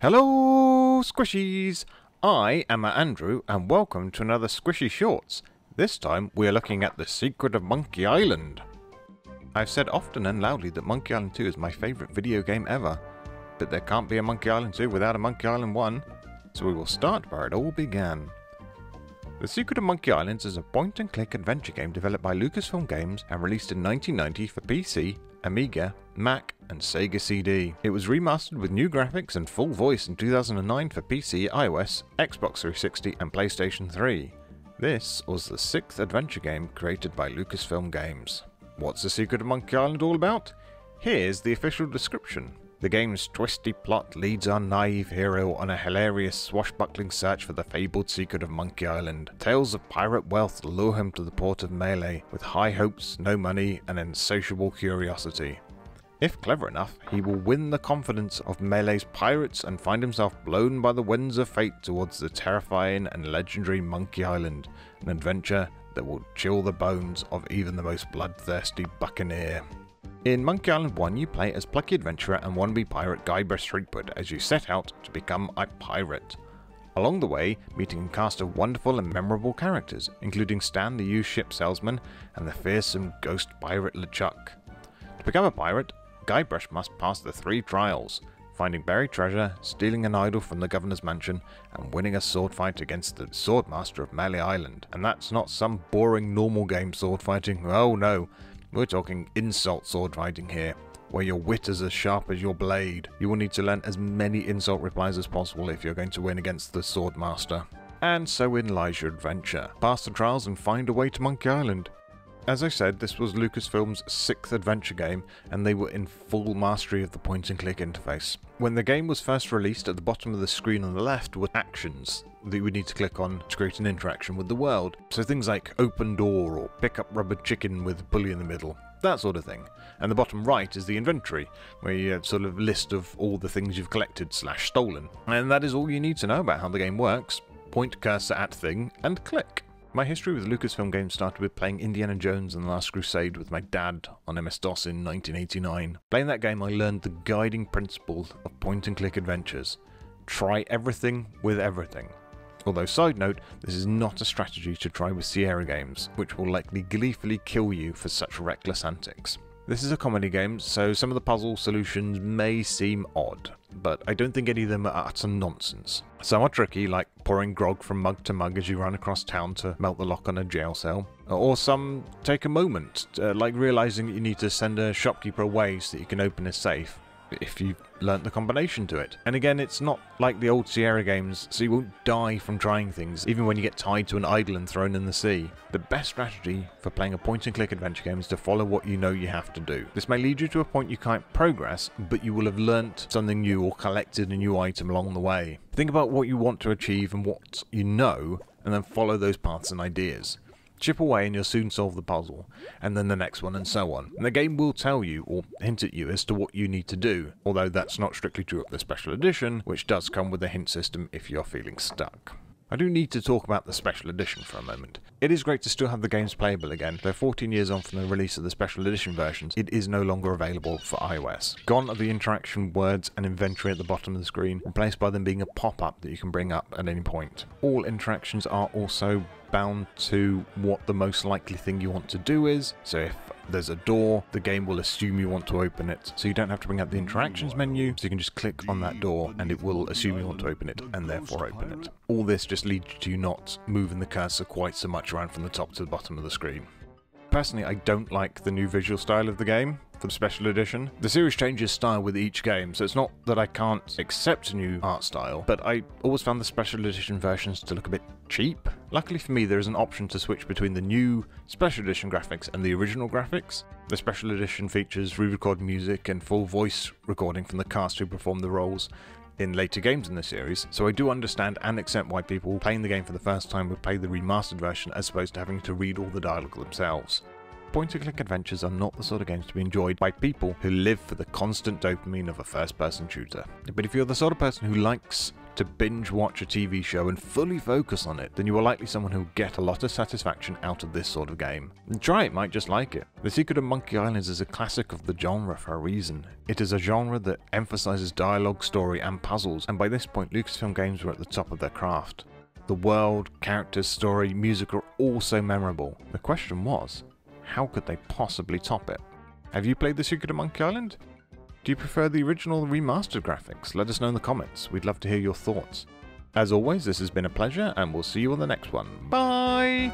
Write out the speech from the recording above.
Hello, Squishies! I am Andrew, and welcome to another Squishy Shorts. This time, we are looking at The Secret of Monkey Island. I've said often and loudly that Monkey Island 2 is my favourite video game ever, but there can't be a Monkey Island 2 without a Monkey Island 1, so we will start where it all began. The Secret of Monkey Island is a point-and-click adventure game developed by Lucasfilm Games and released in 1990 for PC, Amiga, Mac, and Sega CD. It was remastered with new graphics and full voice in 2009 for PC, iOS, Xbox 360, and PlayStation 3. This was the sixth adventure game created by Lucasfilm Games. What's The Secret of Monkey Island all about? Here's the official description. The game's twisty plot leads our naive hero on a hilarious swashbuckling search for the fabled secret of Monkey Island. Tales of pirate wealth lure him to the port of Melee, with high hopes, no money, and insatiable curiosity. If clever enough, he will win the confidence of Melee's pirates and find himself blown by the winds of fate towards the terrifying and legendary Monkey Island, an adventure that will chill the bones of even the most bloodthirsty buccaneer. In Monkey Island 1, you play as plucky adventurer and wannabe pirate Guybrush Threepwood as you set out to become a pirate. Along the way, meeting a cast of wonderful and memorable characters, including Stan the used ship salesman and the fearsome ghost pirate LeChuck. To become a pirate, Guybrush must pass the three trials: finding buried treasure, stealing an idol from the governor's mansion, and winning a sword fight against the swordmaster of Melee Island. And that's not some boring normal game sword fighting, oh no. We're talking insult sword fighting here, where your wit is as sharp as your blade. You will need to learn as many insult replies as possible if you're going to win against the swordmaster. And so in lies your adventure. Pass the trials and find a way to Monkey Island. As I said, this was Lucasfilm's sixth adventure game, and they were in full mastery of the point-and-click interface. When the game was first released, at the bottom of the screen on the left were actions that you would need to click on to create an interaction with the world. So things like open door or pick up rubber chicken with a pulley in the middle, that sort of thing. And the bottom right is the inventory, where you have sort of list of all the things you've collected / stolen. And that is all you need to know about how the game works. Point cursor at thing and click. My history with Lucasfilm Games started with playing Indiana Jones and the Last Crusade with my dad on MS-DOS in 1989. Playing that game, I learned the guiding principles of point-and-click adventures. Try everything with everything. Although, side note, this is not a strategy to try with Sierra Games, which will likely gleefully kill you for such reckless antics. This is a comedy game, so some of the puzzle solutions may seem odd, but I don't think any of them are utter nonsense. Some are tricky, like pouring grog from mug to mug as you run across town to melt the lock on a jail cell. Or some take a moment, like realising that you need to send a shopkeeper away so that you can open a safe, if you've learnt the combination to it. And again, it's not like the old Sierra games, so you won't die from trying things, even when you get tied to an idol and thrown in the sea. The best strategy for playing a point-and-click adventure game is to follow what you know you have to do. This may lead you to a point you can't progress, but you will have learnt something new or collected a new item along the way. Think about what you want to achieve and what you know, and then follow those paths and ideas. Chip away and you'll soon solve the puzzle, and then the next one and so on. And the game will tell you, or hint at you, as to what you need to do, although that's not strictly true of the special edition, which does come with a hint system if you're feeling stuck. I do need to talk about the special edition for a moment. It is great to still have the games playable again, though 14 years on from the release of the special edition versions, it is no longer available for iOS. Gone are the interaction words and inventory at the bottom of the screen, replaced by them being a pop-up that you can bring up at any point. All interactions are also bound to what the most likely thing you want to do is, so if there's a door, the game will assume you want to open it, so you don't have to bring up the interactions menu, so you can just click on that door and it will assume you want to open it and therefore open it. All this just leads to you not moving the cursor quite so much around from the top to the bottom of the screen. Personally, I don't like the new visual style of the game for the special edition. The series changes style with each game, so it's not that I can't accept a new art style, but I always found the special edition versions to look a bit cheap. Luckily for me, there is an option to switch between the new special edition graphics and the original graphics. The special edition features re-recorded music and full voice recording from the cast who performed the roles in later games in the series, so I do understand and accept why people playing the game for the first time would play the remastered version as opposed to having to read all the dialogue themselves. Point-and-click adventures are not the sort of games to be enjoyed by people who live for the constant dopamine of a first-person shooter. But if you're the sort of person who likes to binge watch a TV show and fully focus on it, then you are likely someone who will get a lot of satisfaction out of this sort of game. And try it, might just like it. The Secret of Monkey Island is a classic of the genre for a reason. It is a genre that emphasizes dialogue, story, and puzzles, and by this point Lucasfilm Games were at the top of their craft. The world, characters, story, music are all so memorable. The question was, how could they possibly top it? Have you played The Secret of Monkey Island? Do you prefer the original or remastered graphics? Let us know in the comments. We'd love to hear your thoughts. As always, this has been a pleasure, and we'll see you on the next one. Bye!